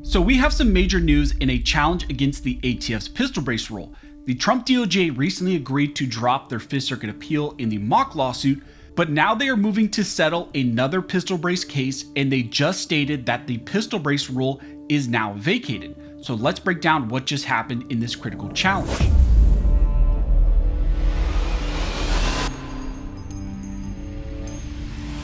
So we have some major news in a challenge against the ATF's pistol brace rule. The Trump DOJ recently agreed to drop their Fifth Circuit appeal in the mock lawsuit, but now they are moving to settle another pistol brace case, and they just stated that the pistol brace rule is now vacated. So let's break down what just happened in this critical challenge.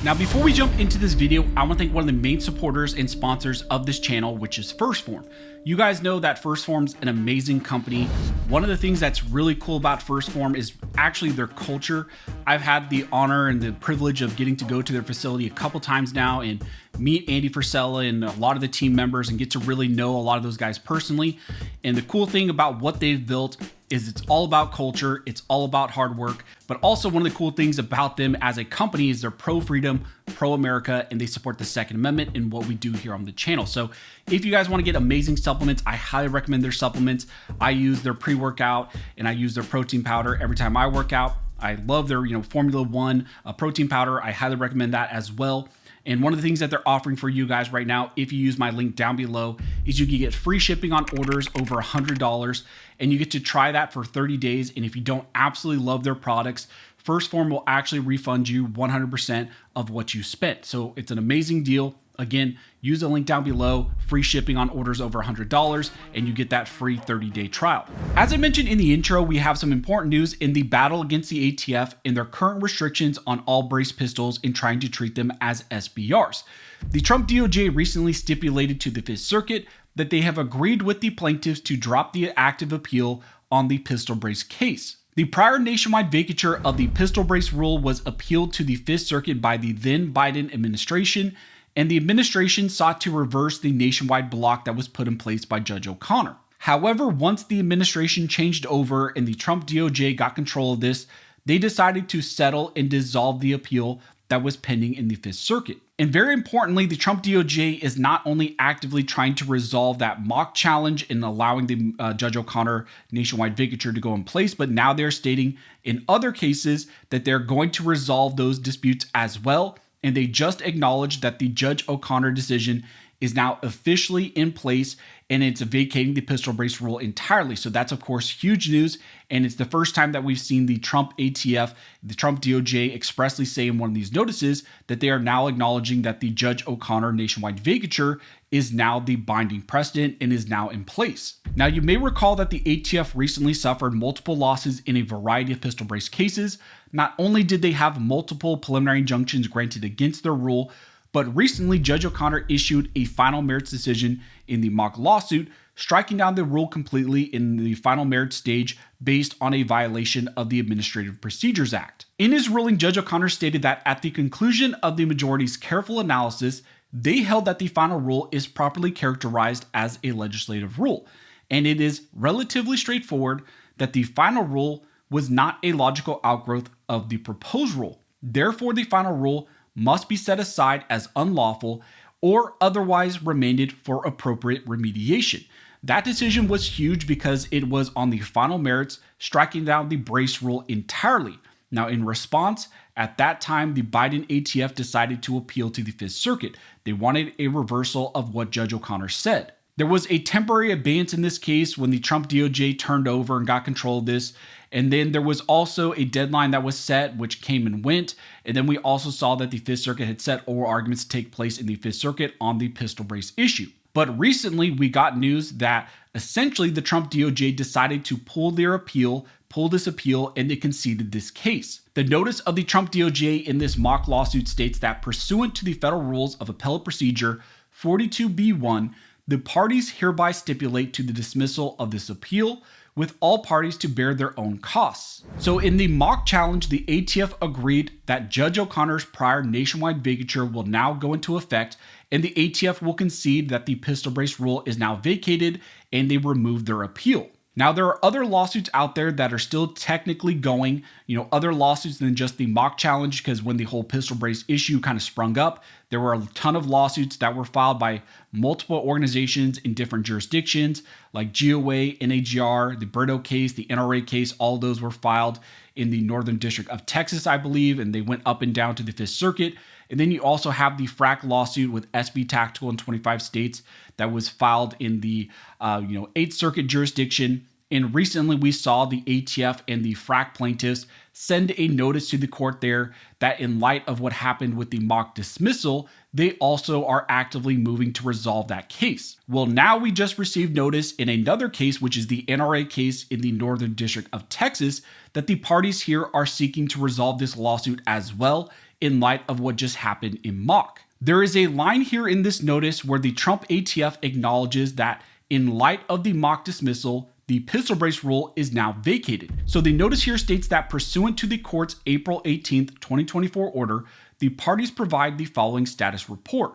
Now, before we jump into this video, I want to thank one of the main supporters and sponsors of this channel, which is 1st Phorm. You guys know that 1st Phorm's an amazing company. One of the things that's really cool about 1st Phorm is actually their culture. I've had the honor and the privilege of getting to go to their facility a couple times now and meet Andy Frisella and a lot of the team members and get to really know a lot of those guys personally. And the cool thing about what they've built is it's all about culture, it's all about hard work, but also one of the cool things about them as a company is they're pro-freedom, pro-America, and they support the Second Amendment and what we do here on the channel. So if you guys want to get amazing supplements, I highly recommend their supplements. I use their pre-workout and I use their protein powder every time I work out. I love their Formula One protein powder. I highly recommend that as well. And one of the things that they're offering for you guys right now, if you use my link down below, is you can get free shipping on orders over $100, and you get to try that for 30 days. And if you don't absolutely love their products, 1st Phorm will actually refund you 100% of what you spent. So it's an amazing deal. Again, use the link down below, free shipping on orders over $100, and you get that free 30-day trial. As I mentioned in the intro, we have some important news in the battle against the ATF and their current restrictions on all brace pistols and trying to treat them as SBRs. The Trump DOJ recently stipulated to the Fifth Circuit that they have agreed with the plaintiffs to drop the active appeal on the pistol brace case. The prior nationwide vacatur of the pistol brace rule was appealed to the Fifth Circuit by the then Biden administration, and the administration sought to reverse the nationwide block that was put in place by Judge O'Connor. However, once the administration changed over and the Trump DOJ got control of this, they decided to settle and dissolve the appeal that was pending in the Fifth Circuit. And very importantly, the Trump DOJ is not only actively trying to resolve that mock challenge and allowing the Judge O'Connor nationwide vacatur to go in place, but now they're stating in other cases that they're going to resolve those disputes as well. And they just acknowledged that the Judge O'Connor decision is now officially in place and it's vacating the pistol brace rule entirely. So that's, of course, huge news. And it's the first time that we've seen the Trump ATF, the Trump DOJ expressly say in one of these notices that they are now acknowledging that the Judge O'Connor nationwide vacatur is now the binding precedent and is now in place. Now, you may recall that the ATF recently suffered multiple losses in a variety of pistol brace cases. Not only did they have multiple preliminary injunctions granted against their rule, but recently Judge O'Connor issued a final merits decision in the mock lawsuit, striking down the rule completely in the final merits stage based on a violation of the Administrative Procedures Act. In his ruling, Judge O'Connor stated that at the conclusion of the majority's careful analysis, they held that the final rule is properly characterized as a legislative rule, and it is relatively straightforward that the final rule was not a logical outgrowth of the proposed rule. Therefore, the final rule must be set aside as unlawful or otherwise remanded for appropriate remediation. That decision was huge because it was on the final merits, striking down the brace rule entirely. Now, in response, at that time, the Biden ATF decided to appeal to the Fifth Circuit. They wanted a reversal of what Judge O'Connor said. There was a temporary abeyance in this case when the Trump DOJ turned over and got control of this. And then there was also a deadline that was set, which came and went. And then we also saw that the Fifth Circuit had set oral arguments to take place in the Fifth Circuit on the pistol brace issue. But recently we got news that essentially the Trump DOJ decided to pull this appeal, and they conceded this case. The notice of the Trump DOJ in this mock lawsuit states that pursuant to the Federal Rules of Appellate Procedure 42B1, the parties hereby stipulate to the dismissal of this appeal, with all parties to bear their own costs. So in the mock challenge, the ATF agreed that Judge O'Connor's prior nationwide vacatur will now go into effect, and the ATF will concede that the pistol brace rule is now vacated, and they removed their appeal. Now, there are other lawsuits out there that are still technically going, other lawsuits than just the mock challenge, because when the whole pistol brace issue kind of sprung up, There were a ton of lawsuits that were filed by multiple organizations in different jurisdictions like GOA, NAGR, the Brito case, the NRA case. All those were filed in the Northern District of Texas, I believe, and they went up and down to the Fifth Circuit. And then you also have the FRAC lawsuit with SB Tactical in 25 states that was filed in the 8th Circuit jurisdiction. And recently we saw the ATF and the FRAC plaintiffs send a notice to the court there that in light of what happened with the mock dismissal, they also are actively moving to resolve that case. Well, now we just received notice in another case, which is the NRA case in the Northern District of Texas, that the parties here are seeking to resolve this lawsuit as well in light of what just happened in mock. There is a line here in this notice where the Trump ATF acknowledges that in light of the mock dismissal, the pistol brace rule is now vacated. So the notice here states that pursuant to the court's April 18th, 2024 order, the parties provide the following status report.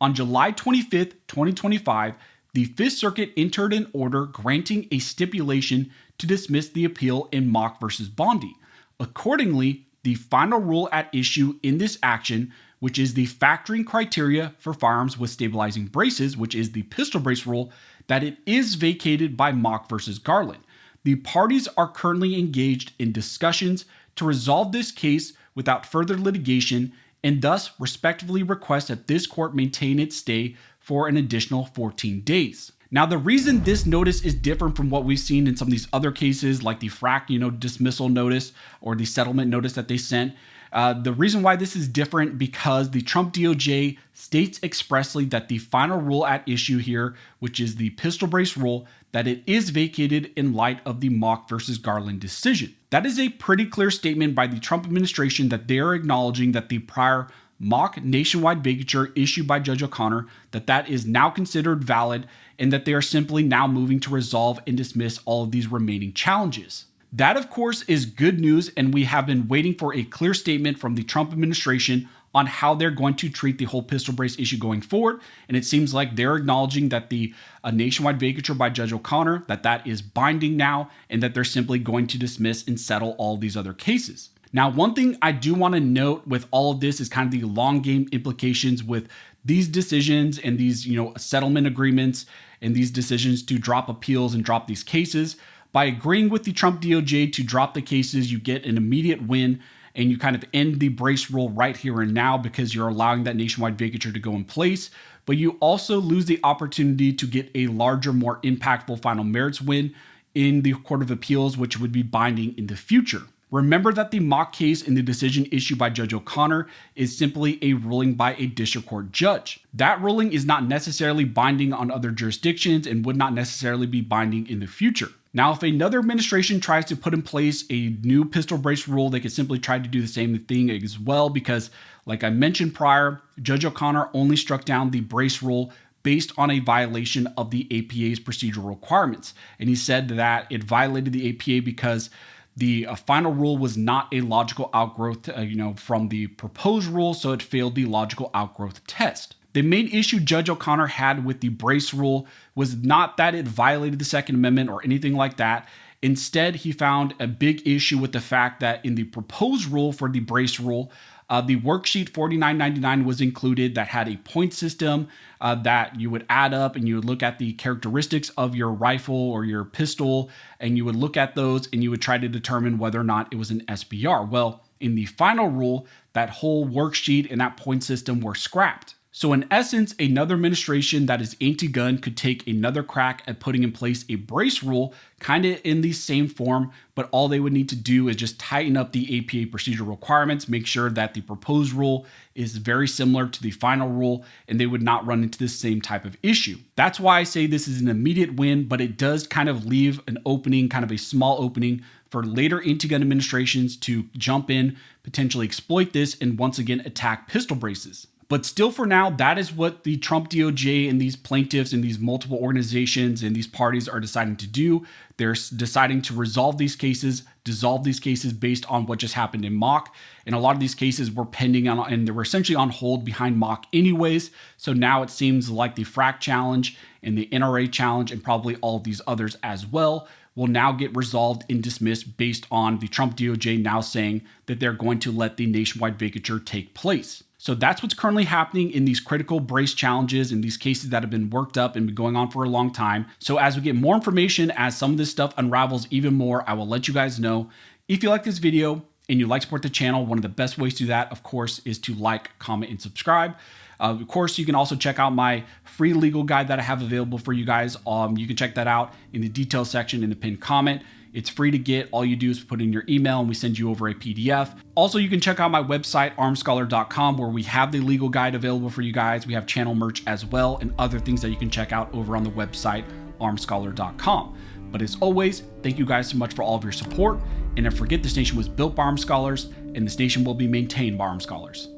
On July 25th, 2025, the Fifth Circuit entered an order granting a stipulation to dismiss the appeal in Mock versus Bondi. Accordingly, the final rule at issue in this action, which is the factoring criteria for firearms with stabilizing braces, which is the pistol brace rule, that it is vacated by Mock versus Garland. The parties are currently engaged in discussions to resolve this case without further litigation and thus respectively request that this court maintain its stay for an additional 14 days. Now, the reason this notice is different from what we've seen in some of these other cases, like the FRAC, dismissal notice or the settlement notice that they sent, the reason why this is different because the Trump DOJ states expressly that the final rule at issue here, which is the pistol brace rule, that it is vacated in light of the Mock versus Garland decision. That is a pretty clear statement by the Trump administration that they are acknowledging that the prior Mock nationwide vacature issued by Judge O'Connor, that is now considered valid and that they are simply now moving to resolve and dismiss all of these remaining challenges. That, of course, is good news, and we have been waiting for a clear statement from the Trump administration on how they're going to treat the whole pistol brace issue going forward. And it seems like they're acknowledging that the nationwide vacature by Judge O'Connor, that is binding now, and that they're simply going to dismiss and settle all these other cases. Now, one thing I do want to note with all of this is kind of the long game implications with these decisions and these, settlement agreements and these decisions to drop appeals and drop these cases. By agreeing with the Trump DOJ to drop the cases, you get an immediate win and you kind of end the brace rule right here and now because you're allowing that nationwide vacature to go in place. But you also lose the opportunity to get a larger, more impactful final merits win in the Court of Appeals, which would be binding in the future. Remember that the Mock case in the decision issued by Judge O'Connor is simply a ruling by a district court judge. That ruling is not necessarily binding on other jurisdictions and would not necessarily be binding in the future. Now, if another administration tries to put in place a new pistol brace rule, they could simply try to do the same thing as well because, like I mentioned prior, Judge O'Connor only struck down the brace rule based on a violation of the APA's procedural requirements. And he said that it violated the APA because the final rule was not a logical outgrowth, from the proposed rule, so it failed the logical outgrowth test. The main issue Judge O'Connor had with the brace rule was not that it violated the Second Amendment or anything like that. Instead, he found a big issue with the fact that in the proposed rule for the brace rule, the worksheet 4999 was included that had a point system that you would add up and you would look at the characteristics of your rifle or your pistol, and you would look at those and you would try to determine whether or not it was an SBR. Well, in the final rule, that whole worksheet and that point system were scrapped. So in essence, another administration that is anti-gun could take another crack at putting in place a brace rule kind of in the same form, but all they would need to do is just tighten up the APA procedural requirements, make sure that the proposed rule is very similar to the final rule, and they would not run into the same type of issue. That's why I say this is an immediate win, but it does kind of leave an opening, kind of a small opening for later anti-gun administrations to jump in, potentially exploit this, and once again attack pistol braces. But still, for now, that is what the Trump DOJ and these plaintiffs and these multiple organizations and these parties are deciding to do. They're deciding to resolve these cases, dissolve these cases based on what just happened in Mock. And a lot of these cases were pending on, and they were essentially on hold behind Mock anyways. So now it seems like the FRAC challenge and the NRA challenge and probably all of these others as well will now get resolved and dismissed based on the Trump DOJ now saying that they're going to let the nationwide vacature take place. So that's what's currently happening in these critical brace challenges and these cases that have been worked up and been going on for a long time. So as we get more information, as some of this stuff unravels even more, I will let you guys know. If you like this video and you like to support the channel, one of the best ways to do that, of course, is to like, comment, and subscribe. Of course, you can also check out my free legal guide that I have available for you guys. You can check that out in the details section in the pinned comment. It's free to get. All you do is put in your email and we send you over a PDF. Also, you can check out my website, armscholar.com, where we have the legal guide available for you guys. We have channel merch as well and other things that you can check out over on the website, armscholar.com. But as always, thank you guys so much for all of your support. And don't forget, this nation was built by Arm Scholars, and this nation will be maintained by Arm Scholars.